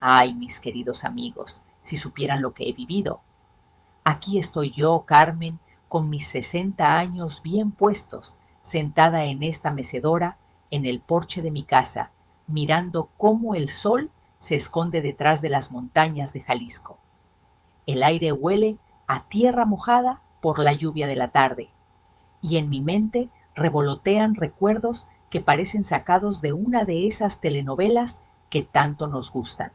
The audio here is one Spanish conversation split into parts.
Ay, mis queridos amigos, si supieran lo que he vivido. Aquí estoy yo, Carmen, con mis 60 años bien puestos, sentada en esta mecedora, en el porche de mi casa, mirando cómo el sol se esconde detrás de las montañas de Jalisco. El aire huele a tierra mojada por la lluvia de la tarde, y en mi mente revolotean recuerdos que parecen sacados de una de esas telenovelas que tanto nos gustan,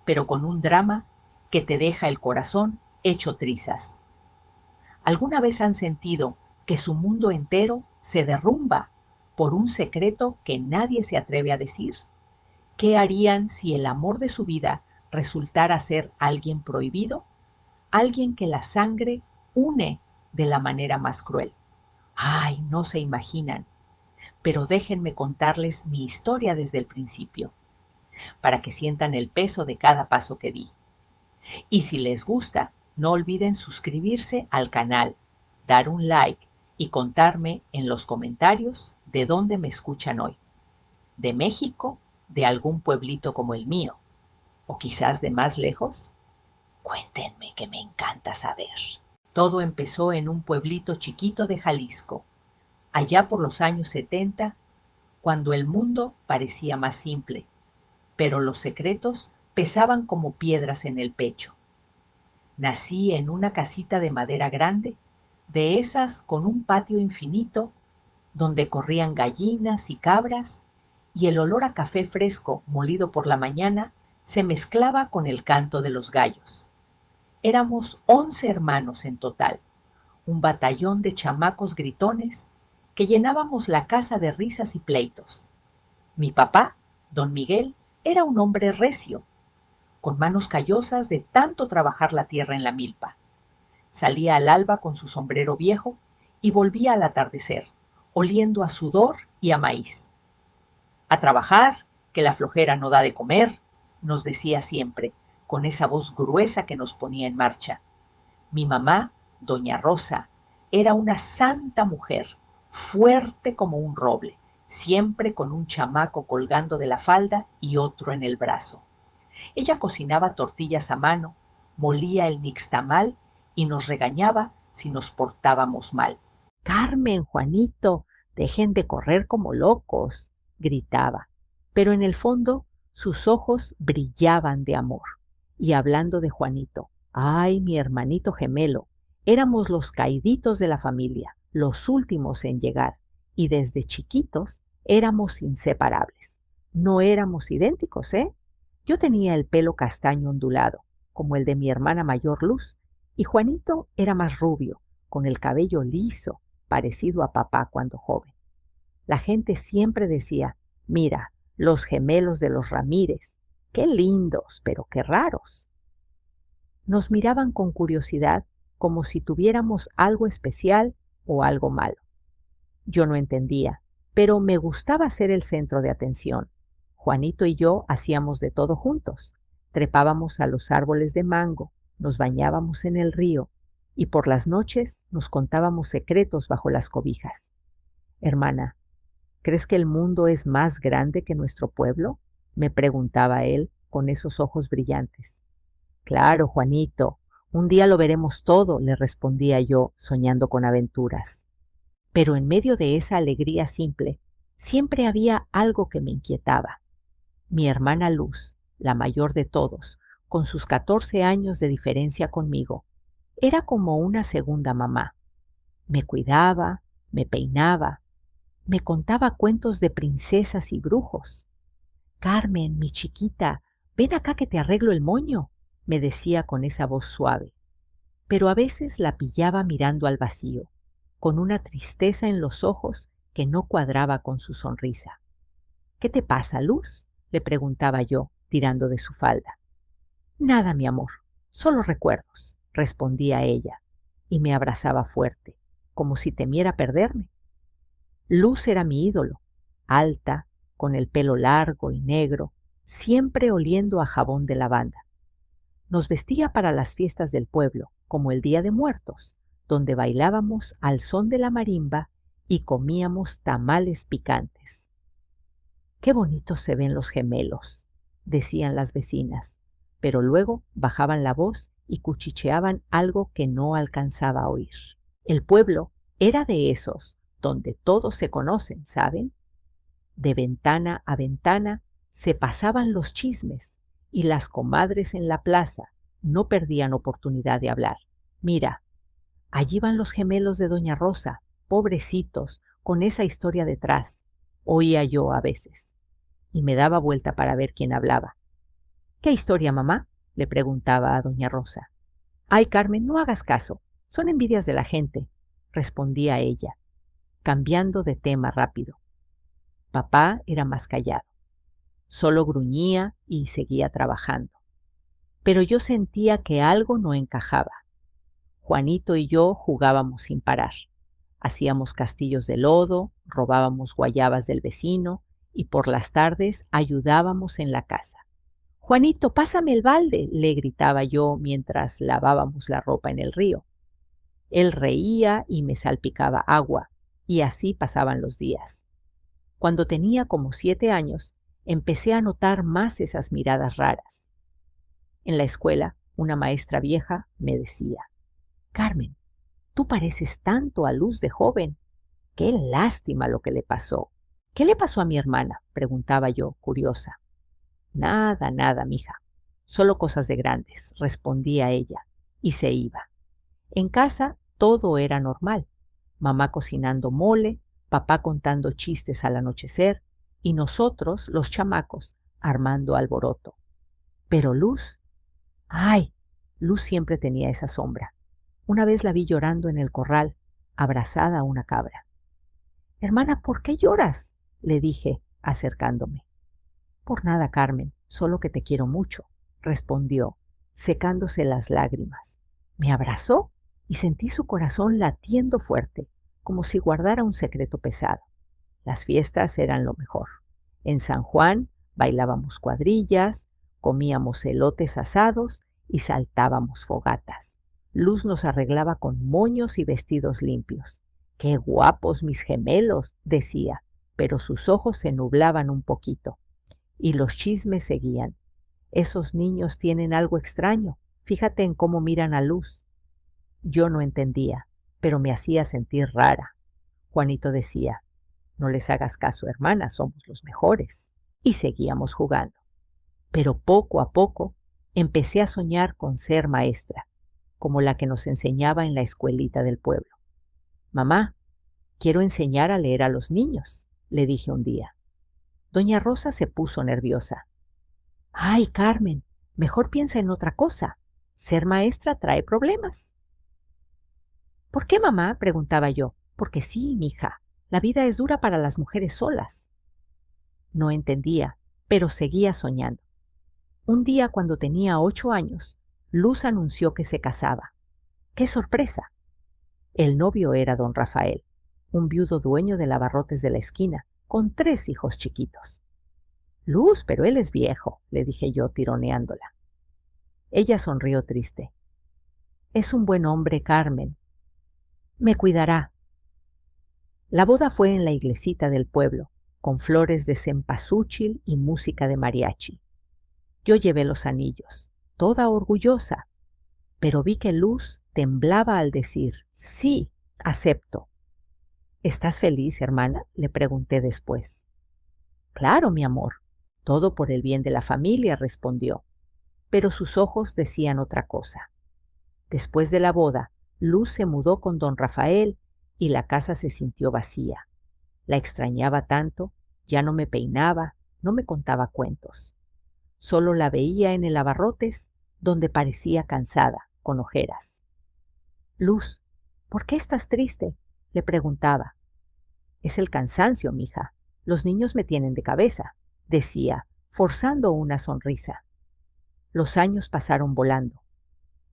pero con un drama que te deja el corazón hecho trizas. ¿Alguna vez han sentido que su mundo entero se derrumba por un secreto que nadie se atreve a decir? ¿Qué harían si el amor de su vida resultara ser alguien prohibido? Alguien que la sangre une de la manera más cruel. Ay, no se imaginan, pero déjenme contarles mi historia desde el principio, para que sientan el peso de cada paso que di. Y si les gusta, no olviden suscribirse al canal, dar un like y contarme en los comentarios de dónde me escuchan hoy. ¿De México? ¿De algún pueblito como el mío? ¿O quizás de más lejos? Cuéntenme, que me encanta saber. Todo empezó en un pueblito chiquito de Jalisco, allá por los años 70, cuando el mundo parecía más simple, pero los secretos pesaban como piedras en el pecho. Nací en una casita de madera grande, de esas con un patio infinito, donde corrían gallinas y cabras, y el olor a café fresco molido por la mañana se mezclaba con el canto de los gallos. Éramos 11 hermanos en total, un batallón de chamacos gritones que llenábamos la casa de risas y pleitos. Mi papá, don Miguel, era un hombre recio, con manos callosas de tanto trabajar la tierra en la milpa. Salía al alba con su sombrero viejo y volvía al atardecer, oliendo a sudor y a maíz. A trabajar, que la flojera no da de comer, nos decía siempre, con esa voz gruesa que nos ponía en marcha. Mi mamá, doña Rosa, era una santa mujer, fuerte como un roble, siempre con un chamaco colgando de la falda y otro en el brazo. Ella cocinaba tortillas a mano, molía el nixtamal y nos regañaba si nos portábamos mal. Carmen, Juanito, dejen de correr como locos, gritaba, pero en el fondo sus ojos brillaban de amor. Y hablando de Juanito, ay, mi hermanito gemelo, éramos los caiditos de la familia, los últimos en llegar, y desde chiquitos éramos inseparables. No éramos idénticos, ¿eh? Yo tenía el pelo castaño ondulado, como el de mi hermana mayor Luz, y Juanito era más rubio, con el cabello liso, parecido a papá cuando joven. La gente siempre decía, mira, los gemelos de los Ramírez, qué lindos, pero qué raros. Nos miraban con curiosidad, como si tuviéramos algo especial o algo malo. Yo no entendía, pero me gustaba ser el centro de atención. Juanito y yo hacíamos de todo juntos. Trepábamos a los árboles de mango, nos bañábamos en el río y por las noches nos contábamos secretos bajo las cobijas. Hermana, ¿crees que el mundo es más grande que nuestro pueblo?, me preguntaba él con esos ojos brillantes. Claro, Juanito, un día lo veremos todo, le respondía yo, soñando con aventuras. Pero en medio de esa alegría simple, siempre había algo que me inquietaba. Mi hermana Luz, la mayor de todos, con sus 14 años de diferencia conmigo, era como una segunda mamá. Me cuidaba, me peinaba, me contaba cuentos de princesas y brujos. Carmen, mi chiquita, ven acá que te arreglo el moño, me decía con esa voz suave. Pero a veces la pillaba mirando al vacío, con una tristeza en los ojos que no cuadraba con su sonrisa. ¿Qué te pasa, Luz?, le preguntaba yo, tirando de su falda. Nada, mi amor, solo recuerdos, respondía ella, y me abrazaba fuerte, como si temiera perderme. Luz era mi ídolo, alta, con el pelo largo y negro, siempre oliendo a jabón de lavanda. Nos vestía para las fiestas del pueblo, como el Día de Muertos, donde bailábamos al son de la marimba y comíamos tamales picantes. Qué bonitos se ven los gemelos, decían las vecinas, pero luego bajaban la voz y cuchicheaban algo que no alcanzaba a oír. El pueblo era de esos donde todos se conocen, ¿saben? De ventana a ventana se pasaban los chismes y las comadres en la plaza no perdían oportunidad de hablar. Mira, allí van los gemelos de doña Rosa, pobrecitos, con esa historia detrás, oía yo a veces, y me daba vuelta para ver quién hablaba. ¿Qué historia, mamá?, le preguntaba a doña Rosa. Ay, Carmen, no hagas caso, son envidias de la gente, respondía ella, cambiando de tema rápido. Papá era más callado, solo gruñía y seguía trabajando. Pero yo sentía que algo no encajaba. Juanito y yo jugábamos sin parar. Hacíamos castillos de lodo, robábamos guayabas del vecino y por las tardes ayudábamos en la casa. Juanito, pásame el balde, le gritaba yo mientras lavábamos la ropa en el río. Él reía y me salpicaba agua, y así pasaban los días. Cuando tenía como 7 años, empecé a notar más esas miradas raras. En la escuela, una maestra vieja me decía: Carmen, tú pareces tanto a Luz de joven. Qué lástima lo que le pasó. ¿Qué le pasó a mi hermana?, preguntaba yo, curiosa. Nada, nada, mija. Solo cosas de grandes, respondía ella, y se iba. En casa todo era normal. Mamá cocinando mole, papá contando chistes al anochecer, y nosotros, los chamacos, armando alboroto. Pero Luz, ¡ay! Luz siempre tenía esa sombra. Una vez la vi llorando en el corral, abrazada a una cabra. Hermana, ¿por qué lloras?, le dije, acercándome. Por nada, Carmen, solo que te quiero mucho, respondió, secándose las lágrimas. Me abrazó y sentí su corazón latiendo fuerte, como si guardara un secreto pesado. Las fiestas eran lo mejor. En San Juan bailábamos cuadrillas, comíamos elotes asados y saltábamos fogatas. Luz nos arreglaba con moños y vestidos limpios. ¡Qué guapos mis gemelos!, decía, pero sus ojos se nublaban un poquito. Y los chismes seguían. Esos niños tienen algo extraño. Fíjate en cómo miran a Luz. Yo no entendía, pero me hacía sentir rara. Juanito decía: no les hagas caso, hermana, somos los mejores. Y seguíamos jugando. Pero poco a poco empecé a soñar con ser maestra, como la que nos enseñaba en la escuelita del pueblo. Mamá, quiero enseñar a leer a los niños, le dije un día. Doña Rosa se puso nerviosa. Ay, Carmen, mejor piensa en otra cosa. Ser maestra trae problemas. ¿Por qué, mamá?, preguntaba yo. Porque sí, mija, la vida es dura para las mujeres solas. No entendía, pero seguía soñando. Un día, cuando tenía 8 años, Luz anunció que se casaba. ¡Qué sorpresa! El novio era don Rafael, un viudo dueño de abarrotes de la esquina, con 3 hijos chiquitos. Luz, pero él es viejo, le dije yo, tironeándola. Ella sonrió triste. Es un buen hombre, Carmen. Me cuidará. La boda fue en la iglesita del pueblo, con flores de cempasúchil y música de mariachi. Yo llevé los anillos, toda orgullosa, pero vi que Luz temblaba al decir: sí, acepto. ¿Estás feliz, hermana?, le pregunté después. Claro, mi amor, todo por el bien de la familia, respondió, pero sus ojos decían otra cosa. Después de la boda, Luz se mudó con don Rafael y la casa se sintió vacía. La extrañaba tanto, ya no me peinaba, no me contaba cuentos. Solo la veía en el abarrotes, donde parecía cansada, con ojeras. Luz, ¿por qué estás triste?, le preguntaba. Es el cansancio, mija. Los niños me tienen de cabeza, decía, forzando una sonrisa. Los años pasaron volando.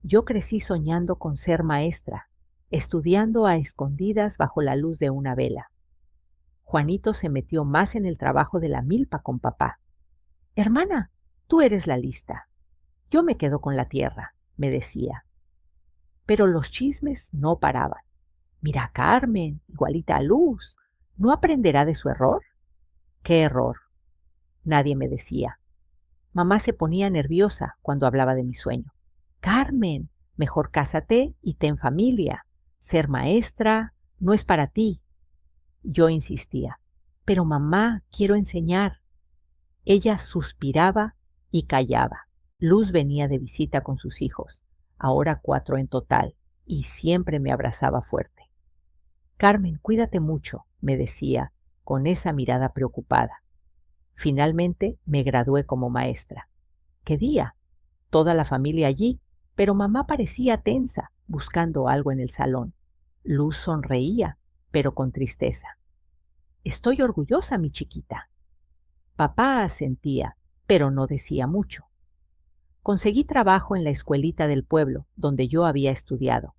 Yo crecí soñando con ser maestra, estudiando a escondidas bajo la luz de una vela. Juanito se metió más en el trabajo de la milpa con papá. Hermana, tú eres la lista. Yo me quedo con la tierra, me decía. Pero los chismes no paraban. Mira a Carmen, igualita a Luz. ¿No aprenderá de su error? ¿Qué error? Nadie me decía. Mamá se ponía nerviosa cuando hablaba de mi sueño. Carmen, mejor cásate y ten familia. Ser maestra no es para ti. Yo insistía. Pero mamá, quiero enseñar. Ella suspiraba y callaba. Luz venía de visita con sus hijos, ahora 4 en total, y siempre me abrazaba fuerte. Carmen, cuídate mucho, me decía, con esa mirada preocupada. Finalmente me gradué como maestra. ¡Qué día! Toda la familia allí, pero mamá parecía tensa, buscando algo en el salón. Luz sonreía, pero con tristeza. Estoy orgullosa, mi chiquita. Papá asentía, pero no decía mucho. Conseguí trabajo en la escuelita del pueblo, donde yo había estudiado.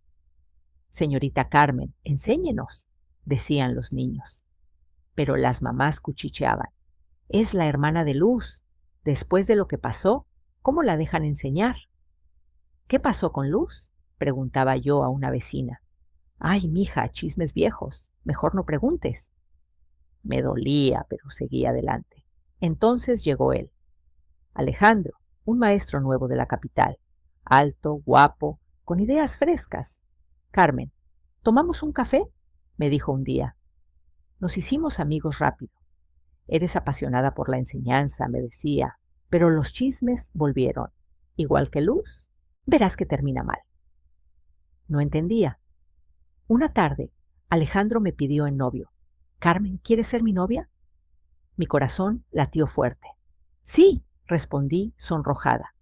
Señorita Carmen, enséñenos, decían los niños. Pero las mamás cuchicheaban. Es la hermana de Luz. Después de lo que pasó, ¿cómo la dejan enseñar? ¿Qué pasó con Luz?, preguntaba yo a una vecina. Ay, mija, chismes viejos. Mejor no preguntes. Me dolía, pero seguía adelante. Entonces llegó él. Alejandro, un maestro nuevo de la capital. Alto, guapo, con ideas frescas. Carmen, ¿tomamos un café?, me dijo un día. Nos hicimos amigos rápido. Eres apasionada por la enseñanza, me decía, pero los chismes volvieron. Igual que Luz, verás que termina mal. No entendía. Una tarde, Alejandro me pidió en novio. Carmen, ¿quieres ser mi novia? Mi corazón latió fuerte. Sí, respondí sonrojada.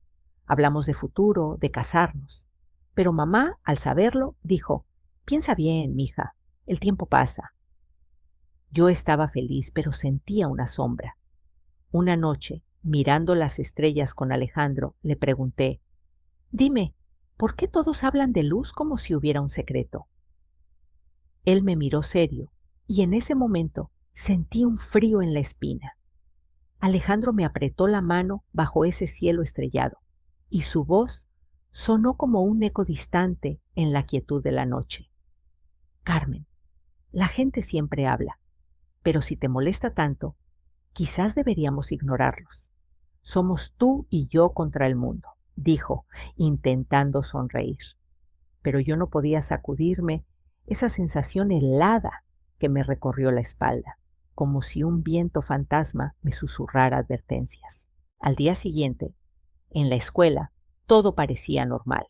Hablamos de futuro, de casarnos. Pero mamá, al saberlo, dijo, piensa bien, mija, el tiempo pasa. Yo estaba feliz, pero sentía una sombra. Una noche, mirando las estrellas con Alejandro, le pregunté, dime, ¿por qué todos hablan de Luz como si hubiera un secreto? Él me miró serio, y en ese momento sentí un frío en la espina. Alejandro me apretó la mano bajo ese cielo estrellado, y su voz sonó como un eco distante en la quietud de la noche. Carmen, la gente siempre habla, pero si te molesta tanto, quizás deberíamos ignorarlos. Somos tú y yo contra el mundo, dijo, intentando sonreír. Pero yo no podía sacudirme esa sensación helada que me recorrió la espalda, como si un viento fantasma me susurrara advertencias. Al día siguiente, en la escuela, todo parecía normal.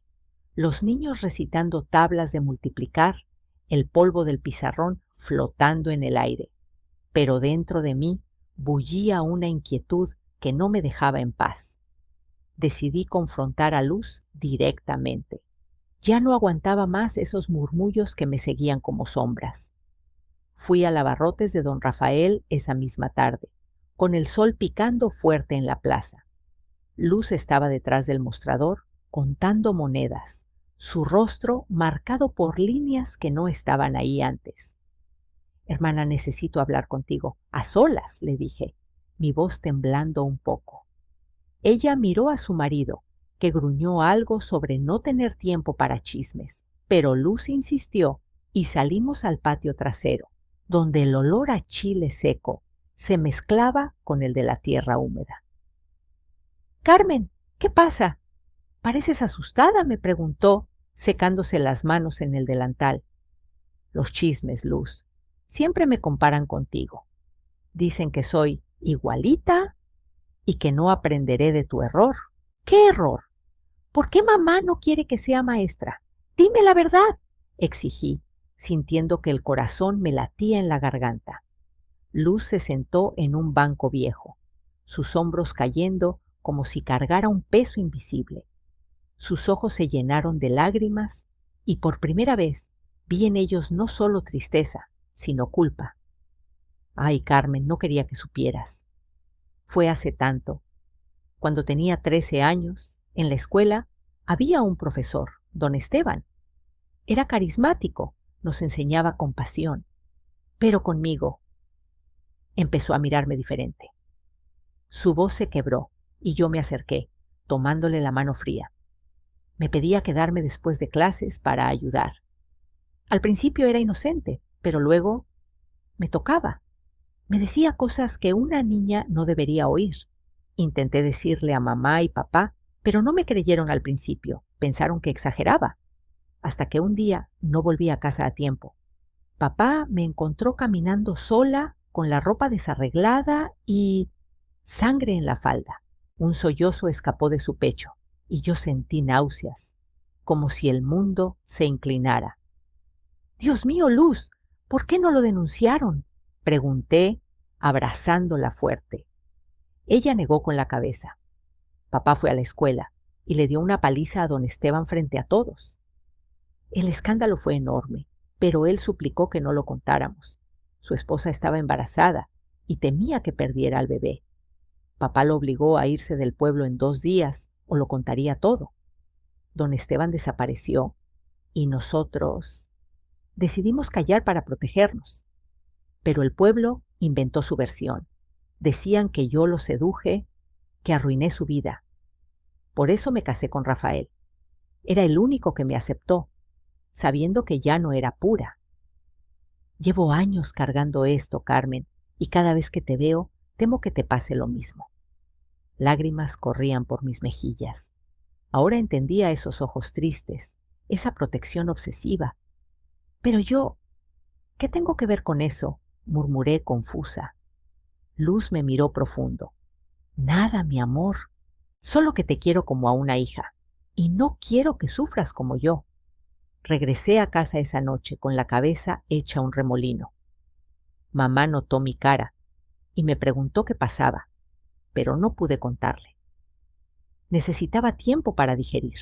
Los niños recitando tablas de multiplicar, el polvo del pizarrón flotando en el aire. Pero dentro de mí bullía una inquietud que no me dejaba en paz. Decidí confrontar a Luz directamente. Ya no aguantaba más esos murmullos que me seguían como sombras. Fui al abarrotes de don Rafael esa misma tarde, con el sol picando fuerte en la plaza. Luz estaba detrás del mostrador, contando monedas, su rostro marcado por líneas que no estaban ahí antes. Hermana, necesito hablar contigo. A solas, le dije, mi voz temblando un poco. Ella miró a su marido, que gruñó algo sobre no tener tiempo para chismes, pero Luz insistió y salimos al patio trasero, donde el olor a chile seco se mezclaba con el de la tierra húmeda. Carmen, ¿qué pasa? Pareces asustada, me preguntó, secándose las manos en el delantal. Los chismes, Luz. Siempre me comparan contigo. Dicen que soy igualita y que no aprenderé de tu error. ¿Qué error? ¿Por qué mamá no quiere que sea maestra? Dime la verdad, exigí, sintiendo que el corazón me latía en la garganta. Luz se sentó en un banco viejo, sus hombros cayendo como si cargara un peso invisible. Sus ojos se llenaron de lágrimas y por primera vez vi en ellos no solo tristeza, sino culpa. Ay, Carmen, no quería que supieras. Fue hace tanto. Cuando tenía 13 años, en la escuela, había un profesor, don Esteban. Era carismático, nos enseñaba con pasión. Pero conmigo empezó a mirarme diferente. Su voz se quebró y yo me acerqué, tomándole la mano fría. Me pedía quedarme después de clases para ayudar. Al principio era inocente, pero luego me tocaba. Me decía cosas que una niña no debería oír. Intenté decirle a mamá y papá, pero no me creyeron al principio. Pensaron que exageraba. Hasta que un día no volví a casa a tiempo. Papá me encontró caminando sola, con la ropa desarreglada y sangre en la falda. Un sollozo escapó de su pecho y yo sentí náuseas, como si el mundo se inclinara. «Dios mío, Luz, ¿por qué no lo denunciaron?», pregunté, abrazándola fuerte. Ella negó con la cabeza. Papá fue a la escuela y le dio una paliza a don Esteban frente a todos. El escándalo fue enorme, pero él suplicó que no lo contáramos. Su esposa estaba embarazada y temía que perdiera al bebé. Papá lo obligó a irse del pueblo en 2 días o lo contaría todo. Don Esteban desapareció y nosotros decidimos callar para protegernos. Pero el pueblo inventó su versión. Decían que yo lo seduje, que arruiné su vida. Por eso me casé con Rafael. Era el único que me aceptó, sabiendo que ya no era pura. Llevo años cargando esto, Carmen, y cada vez que te veo, temo que te pase lo mismo. Lágrimas corrían por mis mejillas. Ahora entendía esos ojos tristes, esa protección obsesiva. Pero yo, ¿qué tengo que ver con eso?, murmuré confusa. Luz me miró profundo. Nada, mi amor, solo que te quiero como a una hija, y no quiero que sufras como yo. Regresé a casa esa noche con la cabeza hecha un remolino. Mamá notó mi cara y me preguntó qué pasaba, pero no pude contarle. Necesitaba tiempo para digerir.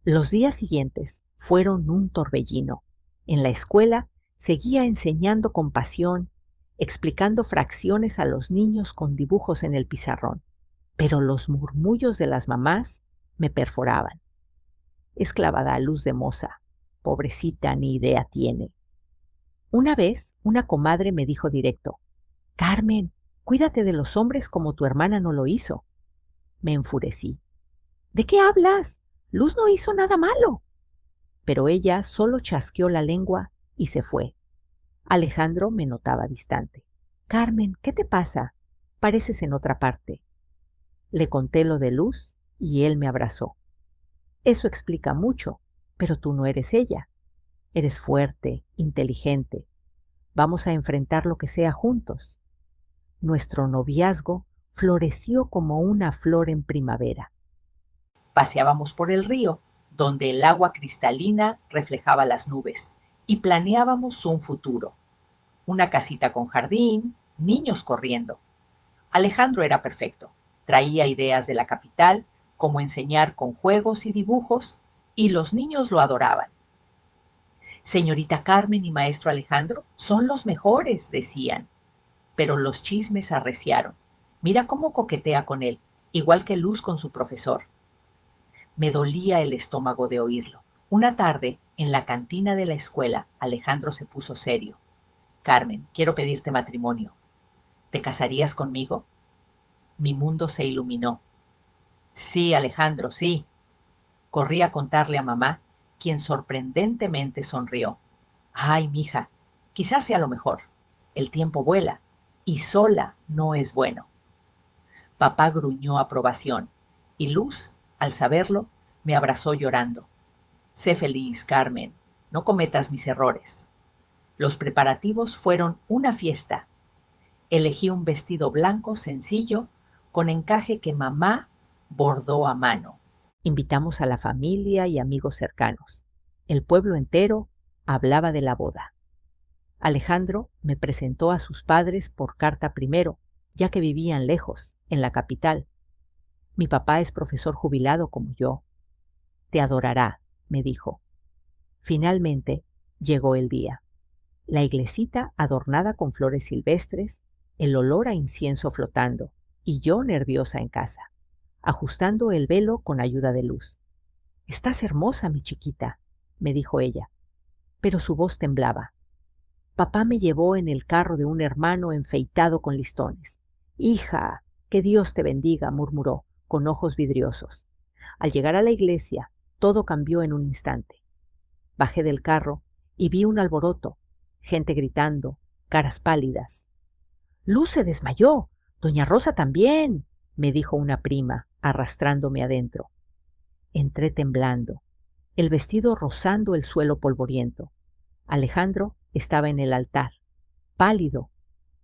Los días siguientes fueron un torbellino. En la escuela seguía enseñando con pasión, explicando fracciones a los niños con dibujos en el pizarrón, pero los murmullos de las mamás me perforaban. Es clavada a Luz de moza. Pobrecita, ni idea tiene. Una vez, una comadre me dijo directo: «Carmen, cuídate de los hombres como tu hermana no lo hizo». Me enfurecí. «¿De qué hablas? Luz no hizo nada malo». Pero ella solo chasqueó la lengua y se fue. Alejandro me notaba distante. «Carmen, ¿qué te pasa? Pareces en otra parte». Le conté lo de Luz y él me abrazó. «Eso explica mucho, pero tú no eres ella. Eres fuerte, inteligente. Vamos a enfrentar lo que sea juntos». Nuestro noviazgo floreció como una flor en primavera. Paseábamos por el río, donde el agua cristalina reflejaba las nubes, y planeábamos un futuro. Una casita con jardín, niños corriendo. Alejandro era perfecto. Traía ideas de la capital, como enseñar con juegos y dibujos, y los niños lo adoraban. «Señorita Carmen y maestro Alejandro son los mejores», decían. Pero los chismes arreciaron. «Mira cómo coquetea con él, igual que Luz con su profesor». Me dolía el estómago de oírlo. Una tarde, en la cantina de la escuela, Alejandro se puso serio. «Carmen, quiero pedirte matrimonio. ¿Te casarías conmigo?». Mi mundo se iluminó. «Sí, Alejandro, sí». Corrí a contarle a mamá, quien sorprendentemente sonrió. «Ay, mija, quizás sea lo mejor. El tiempo vuela, y sola no es bueno». Papá gruñó aprobación, y Luz, al saberlo, me abrazó llorando. «Sé feliz, Carmen, no cometas mis errores». Los preparativos fueron una fiesta. Elegí un vestido blanco sencillo, con encaje que mamá bordó a mano. Invitamos a la familia y amigos cercanos. El pueblo entero hablaba de la boda. Alejandro me presentó a sus padres por carta primero, ya que vivían lejos, en la capital. Mi papá es profesor jubilado como yo. «Te adorará», me dijo. Finalmente llegó el día. La iglesita adornada con flores silvestres, el olor a incienso flotando, y yo nerviosa en casa, ajustando el velo con ayuda de Luz. «Estás hermosa, mi chiquita», me dijo ella, pero su voz temblaba. Papá me llevó en el carro de un hermano enfeitado con listones. «Hija, que Dios te bendiga», murmuró, con ojos vidriosos. Al llegar a la iglesia, todo cambió en un instante. Bajé del carro y vi un alboroto, gente gritando, caras pálidas. «Luz se desmayó, doña Rosa también». me dijo una prima, arrastrándome adentro. Entré temblando, el vestido rozando el suelo polvoriento. Alejandro estaba en el altar, pálido,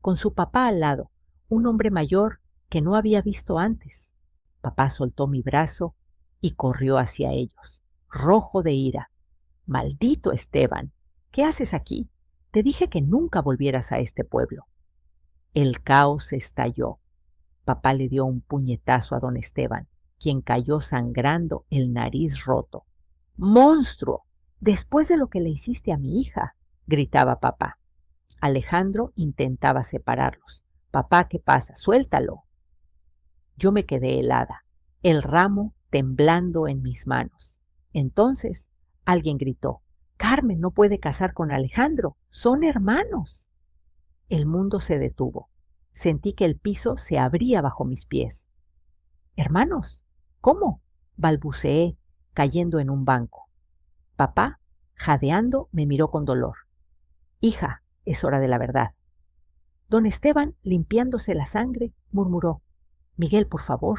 con su papá al lado, un hombre mayor que no había visto antes. Papá soltó mi brazo y corrió hacia ellos, rojo de ira. ¡Maldito Esteban! ¿Qué haces aquí? Te dije que nunca volvieras a este pueblo. El caos estalló. Papá le dio un puñetazo a don Esteban, quien cayó sangrando, el nariz roto. ¡Monstruo! Después de lo que le hiciste a mi hija, gritaba papá. Alejandro intentaba separarlos. Papá, ¿qué pasa? Suéltalo. Yo me quedé helada, el ramo temblando en mis manos. Entonces alguien gritó: Carmen no puede casar con Alejandro, son hermanos. El mundo se detuvo. Sentí que el piso se abría bajo mis pies. ¿Hermanos? ¿Cómo? Balbuceé, cayendo en un banco. Papá, jadeando, me miró con dolor. Hija, es hora de la verdad. Don Esteban, limpiándose la sangre, murmuró: Miguel, por favor.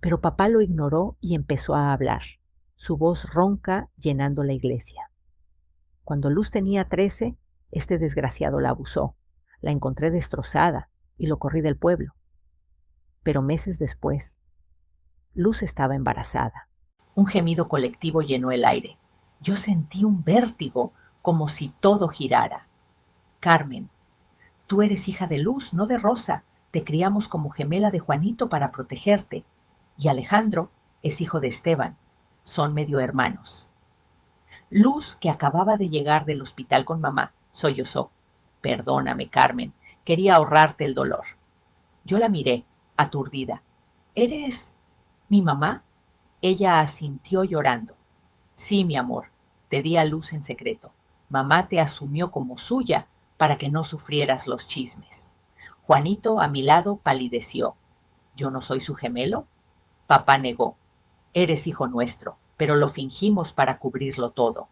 Pero papá lo ignoró y empezó a hablar, su voz ronca llenando la iglesia. Cuando Luz tenía 13, este desgraciado la abusó. La encontré destrozada y lo corrí del pueblo. Pero meses después, Luz estaba embarazada. Un gemido colectivo llenó el aire. Yo sentí un vértigo, como si todo girara. Carmen, tú eres hija de Luz, no de Rosa. Te criamos como gemela de Juanito para protegerte. Y Alejandro es hijo de Esteban. Son medio hermanos. Luz, que acababa de llegar del hospital con mamá, sollozó. Perdóname, Carmen. Quería ahorrarte el dolor. Yo la miré, aturdida. ¿Eres mi mamá? Ella asintió llorando. Sí, mi amor, te di a Luz en secreto. Mamá te asumió como suya para que no sufrieras los chismes. Juanito, a mi lado, palideció. ¿Yo no soy su gemelo? Papá negó. Eres hijo nuestro, pero lo fingimos para cubrirlo todo.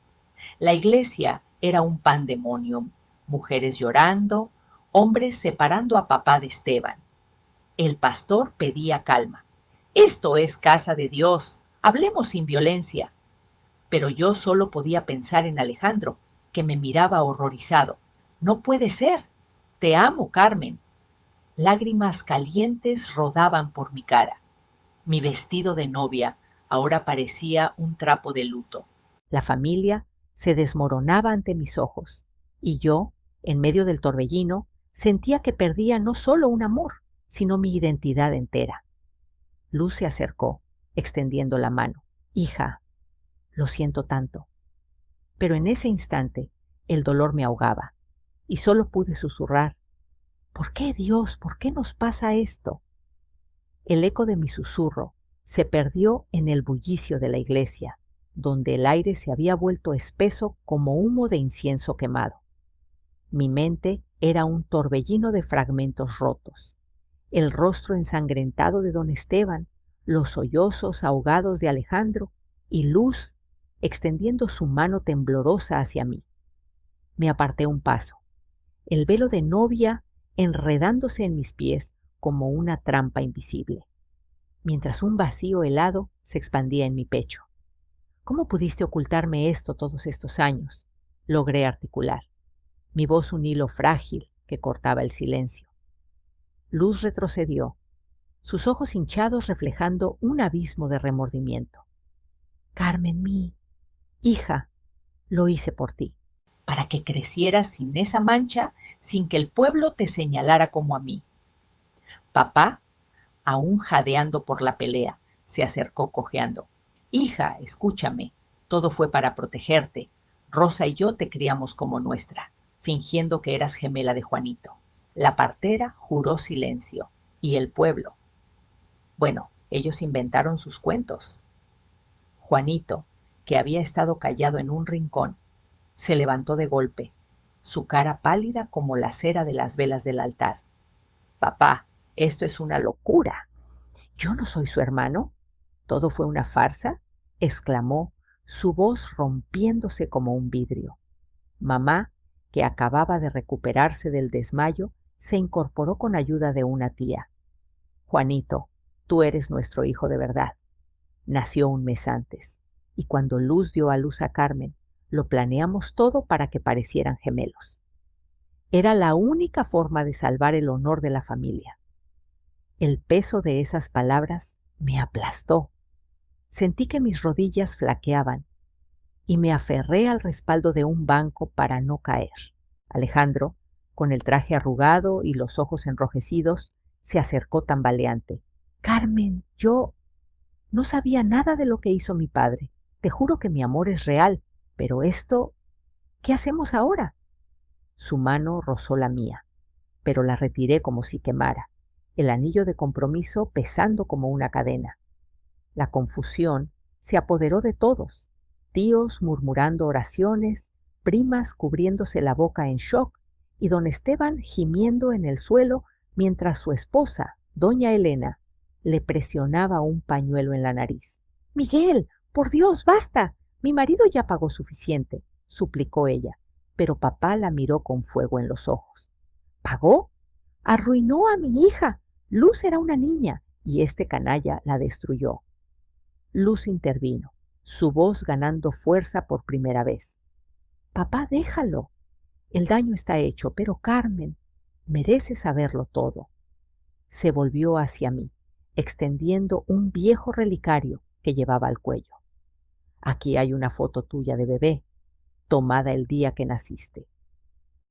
La iglesia era un pandemonium, mujeres llorando, hombres separando a papá de Esteban. El pastor pedía calma. Esto es casa de Dios, hablemos sin violencia. Pero yo solo podía pensar en Alejandro, que me miraba horrorizado. No puede ser. Te amo, Carmen. Lágrimas calientes rodaban por mi cara. Mi vestido de novia ahora parecía un trapo de luto. La familia se desmoronaba ante mis ojos, y yo, en medio del torbellino, sentía que perdía no solo un amor, sino mi identidad entera. Luz se acercó, extendiendo la mano. Hija, lo siento tanto. Pero en ese instante el dolor me ahogaba, y solo pude susurrar: ¿por qué, Dios? ¿Por qué nos pasa esto? El eco de mi susurro se perdió en el bullicio de la iglesia, donde el aire se había vuelto espeso como humo de incienso quemado. Mi mente era un torbellino de fragmentos rotos. El rostro ensangrentado de don Esteban, los sollozos ahogados de Alejandro y Luz extendiendo su mano temblorosa hacia mí. Me aparté un paso, el velo de novia enredándose en mis pies como una trampa invisible, mientras un vacío helado se expandía en mi pecho. ¿Cómo pudiste ocultarme esto todos estos años? Logré articular, mi voz un hilo frágil que cortaba el silencio. Luz retrocedió, sus ojos hinchados reflejando un abismo de remordimiento. Carmen, mi hija, lo hice por ti. Para que crecieras sin esa mancha, sin que el pueblo te señalara como a mí. Papá, aún jadeando por la pelea, se acercó cojeando. Hija, escúchame, todo fue para protegerte. Rosa y yo te criamos como nuestra, fingiendo que eras gemela de Juanito. La partera juró silencio, y el pueblo. Bueno, ellos inventaron sus cuentos. Juanito, que había estado callado en un rincón, se levantó de golpe, su cara pálida como la cera de las velas del altar. Papá, esto es una locura. ¿Yo no soy su hermano? ¿Todo fue una farsa? Exclamó, su voz rompiéndose como un vidrio. Mamá, que acababa de recuperarse del desmayo, se incorporó con ayuda de una tía. Juanito, tú eres nuestro hijo de verdad. Nació un mes antes, y cuando Luz dio a luz a Carmen, lo planeamos todo para que parecieran gemelos. Era la única forma de salvar el honor de la familia. El peso de esas palabras me aplastó. Sentí que mis rodillas flaqueaban y me aferré al respaldo de un banco para no caer. Alejandro, con el traje arrugado y los ojos enrojecidos, se acercó tambaleante. Carmen, yo no sabía nada de lo que hizo mi padre. Te juro que mi amor es real, pero esto, ¿qué hacemos ahora? Su mano rozó la mía, pero la retiré como si quemara, el anillo de compromiso pesando como una cadena. La confusión se apoderó de todos, tíos murmurando oraciones, primas cubriéndose la boca en shock y don Esteban gimiendo en el suelo mientras su esposa, doña Elena, le presionaba un pañuelo en la nariz. Miguel, por Dios, basta. Mi marido ya pagó suficiente, suplicó ella, pero papá la miró con fuego en los ojos. ¿Pagó? Arruinó a mi hija. Luz era una niña y este canalla la destruyó. Luz intervino, su voz ganando fuerza por primera vez. Papá, déjalo. El daño está hecho, pero Carmen, merece saberlo todo. Se volvió hacia mí, extendiendo un viejo relicario que llevaba al cuello. Aquí hay una foto tuya de bebé, tomada el día que naciste.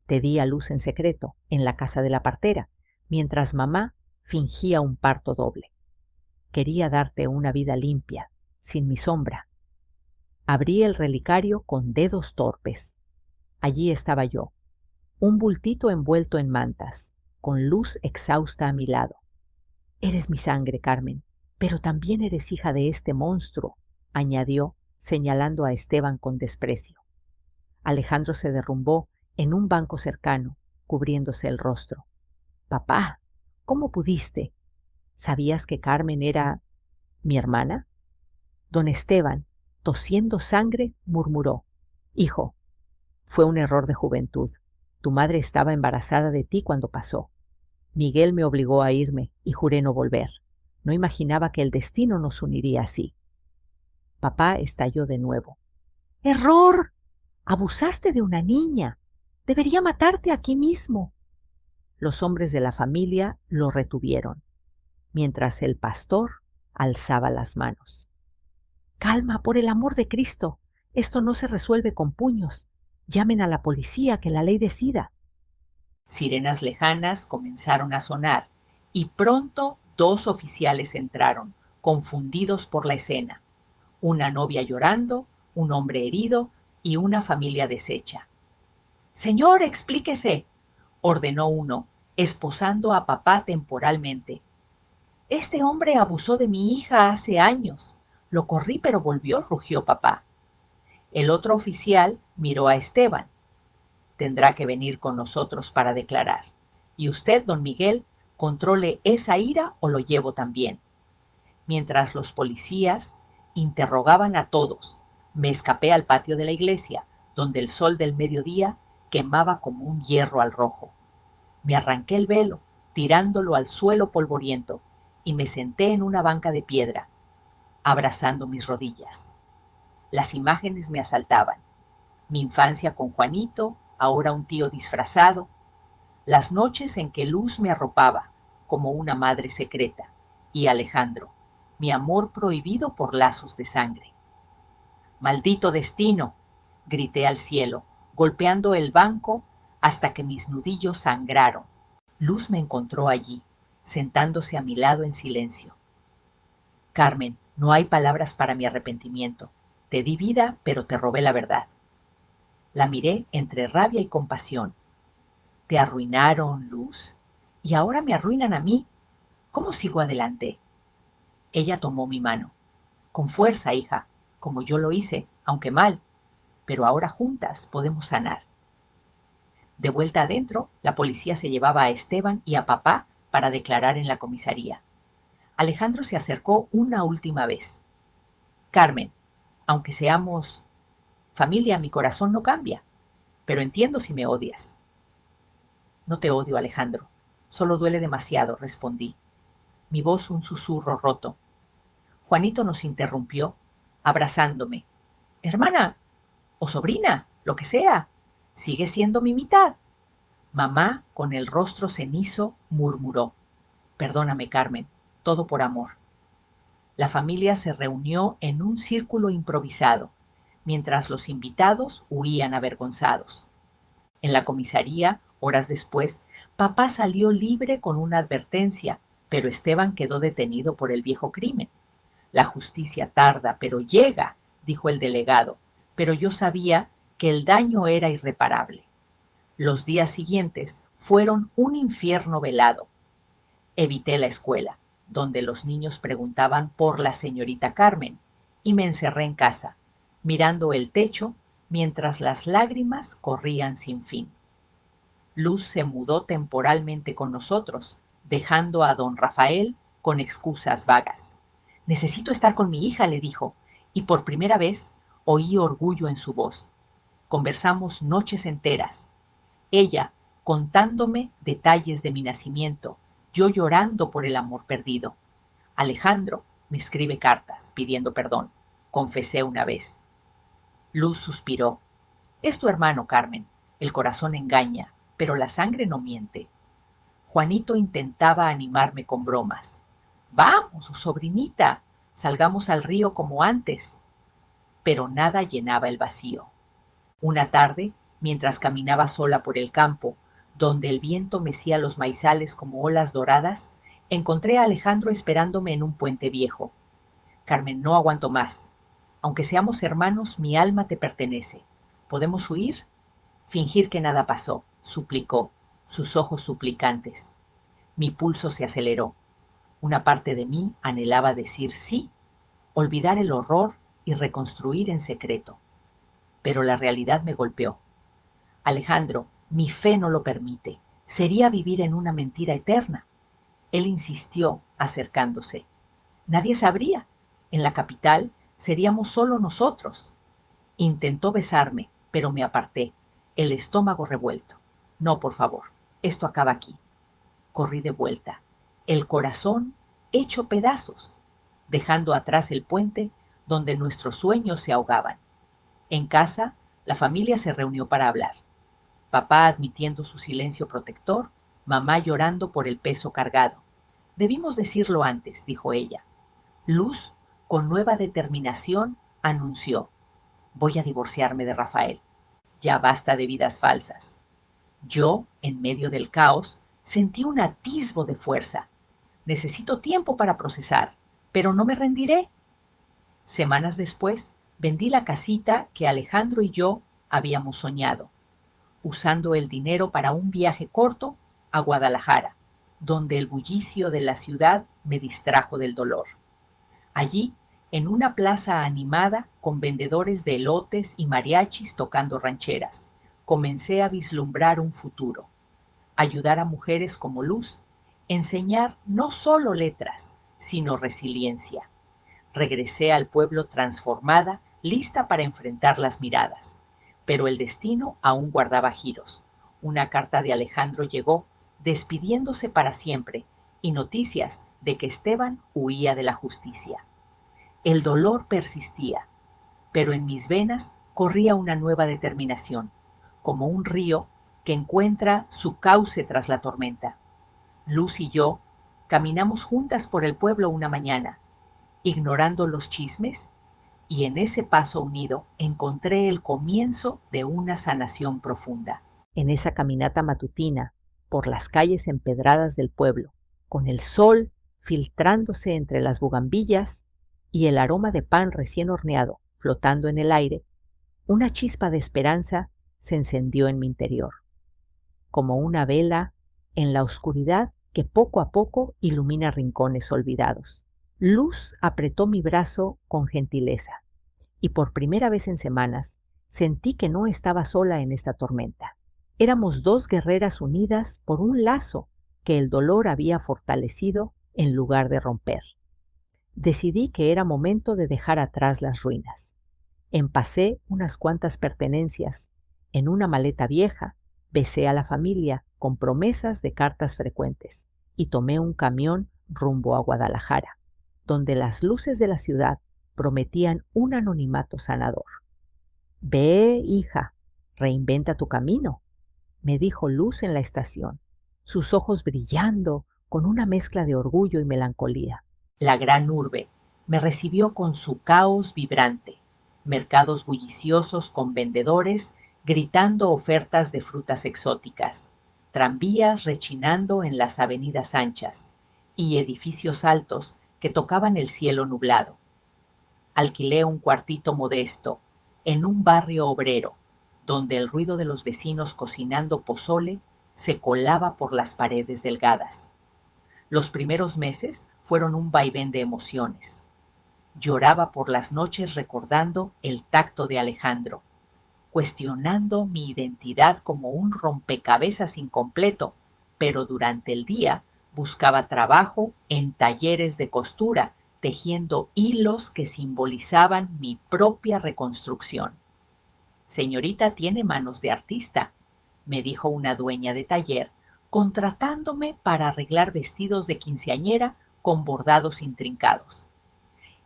Te di a luz en secreto, en la casa de la partera, mientras mamá fingía un parto doble. Quería darte una vida limpia, sin mi sombra. Abrí el relicario con dedos torpes. Allí estaba yo, un bultito envuelto en mantas, con Luz exhausta a mi lado. Eres mi sangre, Carmen, pero también eres hija de este monstruo, añadió, señalando a Esteban con desprecio. Alejandro se derrumbó en un banco cercano, cubriéndose el rostro. Papá, ¿cómo pudiste? ¿Sabías que Carmen era mi hermana? Don Esteban, tosiendo sangre, murmuró. Hijo, fue un error de juventud. Tu madre estaba embarazada de ti cuando pasó. Miguel me obligó a irme y juré no volver. No imaginaba que el destino nos uniría así. Papá estalló de nuevo. ¡Error! Abusaste de una niña. Debería matarte aquí mismo. Los hombres de la familia lo retuvieron, mientras el pastor alzaba las manos. Calma, por el amor de Cristo. Esto no se resuelve con puños. Llamen a la policía, que la ley decida. Sirenas lejanas comenzaron a sonar y pronto 2 oficiales entraron, confundidos por la escena. Una novia llorando, un hombre herido y una familia deshecha. Señor, explíquese, ordenó uno, esposando a papá temporalmente. Este hombre abusó de mi hija hace años. Lo corrí, pero volvió, rugió papá. El otro oficial miró a Esteban. Tendrá que venir con nosotros para declarar. Y usted, don Miguel, controle esa ira o lo llevo también. Mientras los policías interrogaban a todos, me escapé al patio de la iglesia, donde el sol del mediodía quemaba como un hierro al rojo. Me arranqué el velo, tirándolo al suelo polvoriento, y me senté en una banca de piedra, abrazando mis rodillas. Las imágenes me asaltaban. Mi infancia con Juanito, ahora un tío disfrazado. Las noches en que Luz me arropaba, como una madre secreta. Y Alejandro, mi amor prohibido por lazos de sangre. ¡Maldito destino!, grité al cielo, golpeando el banco hasta que mis nudillos sangraron. Luz me encontró allí, sentándose a mi lado en silencio. Carmen, no hay palabras para mi arrepentimiento. Te di vida, pero te robé la verdad. La miré entre rabia y compasión. Te arruinaron, Luz, y ahora me arruinan a mí. ¿Cómo sigo adelante? Ella tomó mi mano. Con fuerza, hija, como yo lo hice, aunque mal, pero ahora juntas podemos sanar. De vuelta adentro, la policía se llevaba a Esteban y a papá para declarar en la comisaría. Alejandro se acercó una última vez. Carmen, aunque seamos familia, mi corazón no cambia, pero entiendo si me odias. No te odio, Alejandro. Solo duele demasiado, respondí. mi voz un susurro roto. Juanito nos interrumpió, abrazándome. Hermana o sobrina, lo que sea, sigue siendo mi mitad. Mamá, con el rostro cenizo, murmuró. Perdóname, Carmen, todo por amor. La familia se reunió en un círculo improvisado, mientras los invitados huían avergonzados. En la comisaría, horas después, papá salió libre con una advertencia, pero Esteban quedó detenido por el viejo crimen. La justicia tarda, pero llega, dijo el delegado, pero yo sabía que el daño era irreparable. Los días siguientes fueron un infierno velado. Evité la escuela, donde los niños preguntaban por la señorita Carmen, y me encerré en casa, mirando el techo mientras las lágrimas corrían sin fin. Luz se mudó temporalmente con nosotros, dejando a don Rafael con excusas vagas. Necesito estar con mi hija, le dijo, y por primera vez oí orgullo en su voz. Conversamos noches enteras. Ella contándome detalles de mi nacimiento, yo llorando por el amor perdido. Alejandro me escribe cartas pidiendo perdón, confesé una vez. Luz suspiró. Es tu hermano, Carmen. El corazón engaña, pero la sangre no miente. Juanito intentaba animarme con bromas. Vamos, sobrinita, salgamos al río como antes. Pero nada llenaba el vacío. Una tarde, mientras caminaba sola por el campo, donde el viento mecía los maizales como olas doradas, encontré a Alejandro esperándome en un puente viejo. Carmen, no aguanto más. Aunque seamos hermanos, mi alma te pertenece. ¿Podemos huir? Fingir que nada pasó, suplicó, sus ojos suplicantes. Mi pulso se aceleró. Una parte de mí anhelaba decir sí, olvidar el horror y reconstruir en secreto. Pero la realidad me golpeó. Alejandro, mi fe no lo permite. Sería vivir en una mentira eterna. Él insistió, acercándose. Nadie sabría. En la capital seríamos solo nosotros. Intentó besarme, pero me aparté, el estómago revuelto. No, por favor, esto acaba aquí. Corrí de vuelta, el corazón hecho pedazos, dejando atrás el puente donde nuestros sueños se ahogaban. En casa, la familia se reunió para hablar. Papá admitiendo su silencio protector, mamá llorando por el peso cargado. Debimos decirlo antes, dijo ella. Luz, con nueva determinación, anunció. Voy a divorciarme de Rafael. Ya basta de vidas falsas. Yo, en medio del caos, sentí un atisbo de fuerza. Necesito tiempo para procesar, pero no me rendiré. Semanas después, vendí la casita que Alejandro y yo habíamos soñado, usando el dinero para un viaje corto a Guadalajara, donde el bullicio de la ciudad me distrajo del dolor. Allí, en una plaza animada con vendedores de elotes y mariachis tocando rancheras, comencé a vislumbrar un futuro, ayudar a mujeres como Luz, enseñar no solo letras, sino resiliencia. Regresé al pueblo transformada, lista para enfrentar las miradas. Pero el destino aún guardaba giros. Una carta de Alejandro llegó, despidiéndose para siempre, y noticias de que Esteban huía de la justicia. El dolor persistía, pero en mis venas corría una nueva determinación, como un río que encuentra su cauce tras la tormenta. Luz y yo caminamos juntas por el pueblo una mañana, ignorando los chismes, y en ese paso unido encontré el comienzo de una sanación profunda. En esa caminata matutina, por las calles empedradas del pueblo, con el sol filtrándose entre las bugambillas y el aroma de pan recién horneado flotando en el aire, una chispa de esperanza se encendió en mi interior, como una vela en la oscuridad que poco a poco ilumina rincones olvidados. Luz apretó mi brazo con gentileza, y por primera vez en semanas sentí que no estaba sola en esta tormenta. Éramos dos guerreras unidas por un lazo que el dolor había fortalecido en lugar de romper. Decidí que era momento de dejar atrás las ruinas. Empacé unas cuantas pertenencias en una maleta vieja, besé a la familia con promesas de cartas frecuentes y tomé un camión rumbo a Guadalajara, donde las luces de la ciudad prometían un anonimato sanador. «Ve, hija, reinventa tu camino», me dijo Luz en la estación, sus ojos brillando con una mezcla de orgullo y melancolía. La gran urbe me recibió con su caos vibrante, mercados bulliciosos con vendedores gritando ofertas de frutas exóticas, tranvías rechinando en las avenidas anchas y edificios altos que tocaban el cielo nublado. Alquilé un cuartito modesto en un barrio obrero, donde el ruido de los vecinos cocinando pozole se colaba por las paredes delgadas. Los primeros meses fueron un vaivén de emociones. Lloraba por las noches recordando el tacto de Alejandro, cuestionando mi identidad como un rompecabezas incompleto, pero durante el día buscaba trabajo en talleres de costura, tejiendo hilos que simbolizaban mi propia reconstrucción. «Señorita tiene manos de artista», me dijo una dueña de taller, contratándome para arreglar vestidos de quinceañera con bordados intrincados.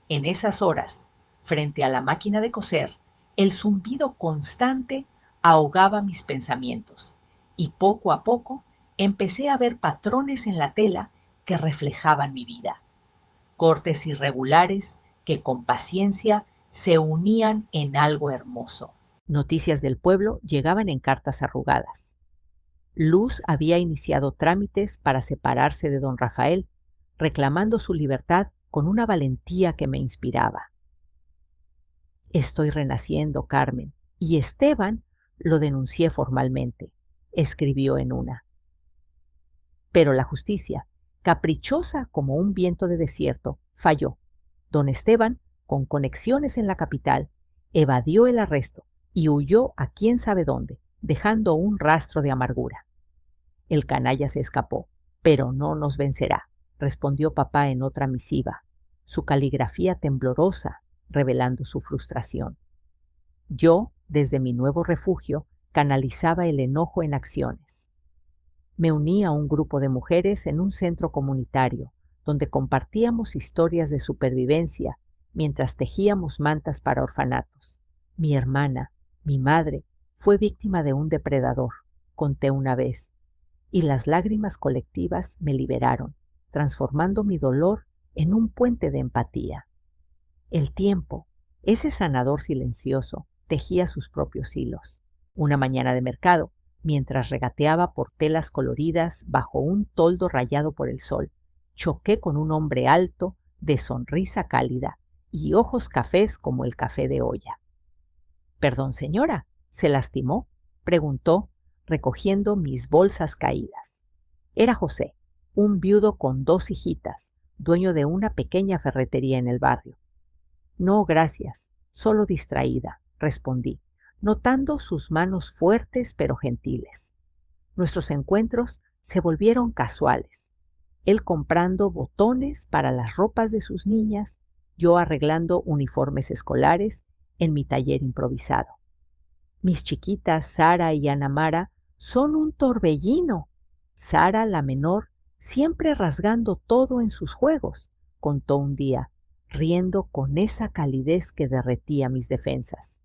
En esas horas, frente a la máquina de coser, el zumbido constante ahogaba mis pensamientos y poco a poco empecé a ver patrones en la tela que reflejaban mi vida. Cortes irregulares que con paciencia se unían en algo hermoso. Noticias del pueblo llegaban en cartas arrugadas. Luz había iniciado trámites para separarse de don Rafael, reclamando su libertad con una valentía que me inspiraba. «Estoy renaciendo, Carmen, y Esteban lo denuncié formalmente», escribió en una. Pero la justicia, caprichosa como un viento de desierto, falló. Don Esteban, con conexiones en la capital, evadió el arresto y huyó a quién sabe dónde, dejando un rastro de amargura. «El canalla se escapó, pero no nos vencerá», respondió papá en otra misiva, su caligrafía temblorosa revelando su frustración. Yo, desde mi nuevo refugio, canalizaba el enojo en acciones. Me uní a un grupo de mujeres en un centro comunitario, donde compartíamos historias de supervivencia mientras tejíamos mantas para orfanatos. «Mi hermana, mi madre, fue víctima de un depredador», conté una vez, y las lágrimas colectivas me liberaron, transformando mi dolor en un puente de empatía. El tiempo, ese sanador silencioso, tejía sus propios hilos. Una mañana de mercado, mientras regateaba por telas coloridas bajo un toldo rayado por el sol, choqué con un hombre alto, de sonrisa cálida y ojos cafés como el café de olla. «Perdón, señora, ¿se lastimó?», preguntó, recogiendo mis bolsas caídas. Era José, un viudo con 2 hijitas, dueño de una pequeña ferretería en el barrio. «No, gracias, solo distraída», respondí, notando sus manos fuertes pero gentiles. Nuestros encuentros se volvieron casuales, él comprando botones para las ropas de sus niñas, yo arreglando uniformes escolares en mi taller improvisado. «Mis chiquitas Sara y Ana Mara son un torbellino. Sara, la menor, siempre rasgando todo en sus juegos», contó un día, riendo con esa calidez que derretía mis defensas.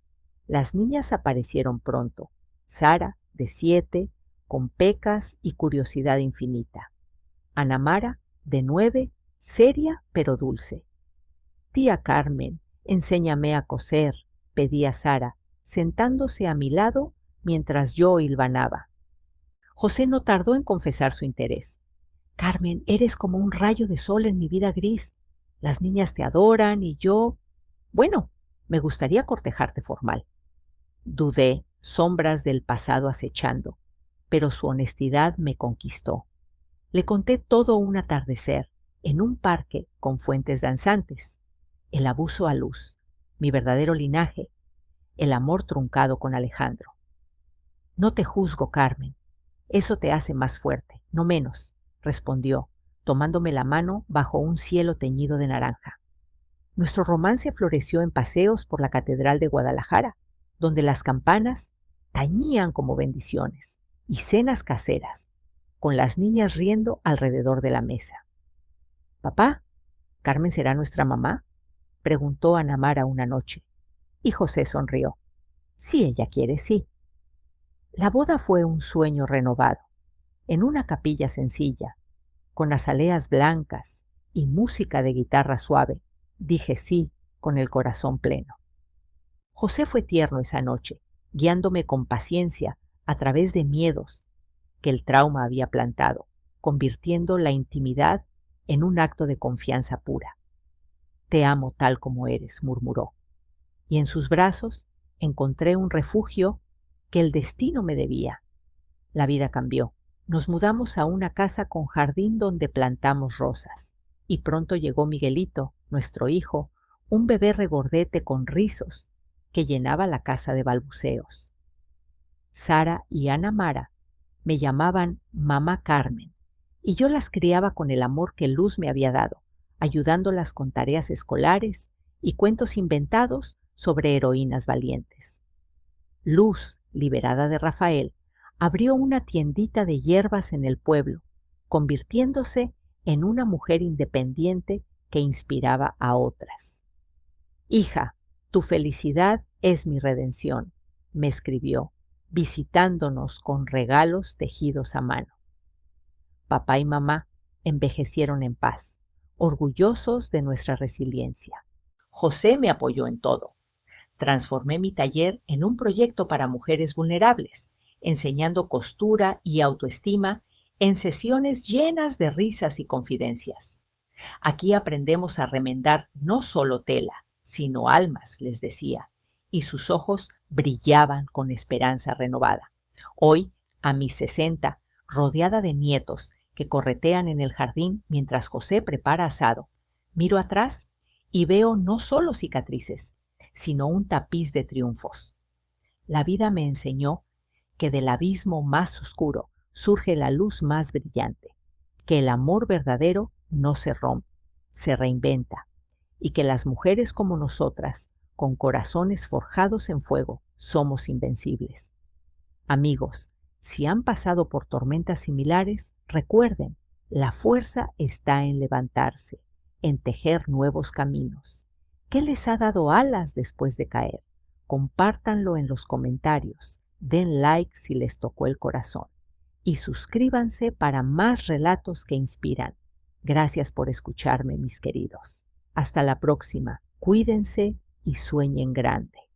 Las niñas aparecieron pronto, Sara, de 7, con pecas y curiosidad infinita. Ana Mara, de 9, seria pero dulce. «Tía Carmen, enséñame a coser», pedía Sara, sentándose a mi lado mientras yo hilvanaba. José no tardó en confesar su interés. «Carmen, eres como un rayo de sol en mi vida gris. Las niñas te adoran y yo... Bueno, me gustaría cortejarte formal». Dudé, sombras del pasado acechando, pero su honestidad me conquistó. Le conté todo un atardecer, en un parque con fuentes danzantes, el abuso a Luz, mi verdadero linaje, el amor truncado con Alejandro. «No te juzgo, Carmen. Eso te hace más fuerte, no menos», respondió, tomándome la mano bajo un cielo teñido de naranja. Nuestro romance floreció en paseos por la Catedral de Guadalajara, donde las campanas tañían como bendiciones, y cenas caseras, con las niñas riendo alrededor de la mesa. Papá, ¿Carmen será nuestra mamá?, preguntó Ana Mara una noche, y José sonrió. Si ella quiere, sí. La boda fue un sueño renovado, en una capilla sencilla, con azaleas blancas y música de guitarra suave. Dije sí con el corazón pleno. José fue tierno esa noche, guiándome con paciencia a través de miedos que el trauma había plantado, convirtiendo la intimidad en un acto de confianza pura. Te amo tal como eres, murmuró, y en sus brazos encontré un refugio que el destino me debía. La vida cambió. Nos mudamos a una casa con jardín donde plantamos rosas, y pronto llegó Miguelito, nuestro hijo, un bebé regordete con rizos que llenaba la casa de balbuceos. Sara y Ana Mara me llamaban Mamá Carmen, y yo las criaba con el amor que Luz me había dado, ayudándolas con tareas escolares y cuentos inventados sobre heroínas valientes. Luz, liberada de Rafael, abrió una tiendita de hierbas en el pueblo, convirtiéndose en una mujer independiente que inspiraba a otras. Hija, tu felicidad es mi redención, me escribió, visitándonos con regalos tejidos a mano. Papá y mamá envejecieron en paz, orgullosos de nuestra resiliencia. José me apoyó en todo. Transformé mi taller en un proyecto para mujeres vulnerables, enseñando costura y autoestima en sesiones llenas de risas y confidencias. Aquí aprendemos a remendar no solo tela, sino almas, les decía, y sus ojos brillaban con esperanza renovada. Hoy, a mis 60, rodeada de nietos que corretean en el jardín mientras José prepara asado, miro atrás y veo no solo cicatrices, sino un tapiz de triunfos. La vida me enseñó que del abismo más oscuro surge la luz más brillante, que el amor verdadero no se rompe, se reinventa, y que las mujeres como nosotras, con corazones forjados en fuego, somos invencibles. Amigos, si han pasado por tormentas similares, recuerden, la fuerza está en levantarse, en tejer nuevos caminos. ¿Qué les ha dado alas después de caer? Compártanlo en los comentarios, den like si les tocó el corazón y suscríbanse para más relatos que inspiran. Gracias por escucharme, mis queridos. Hasta la próxima. Cuídense y sueñen grande.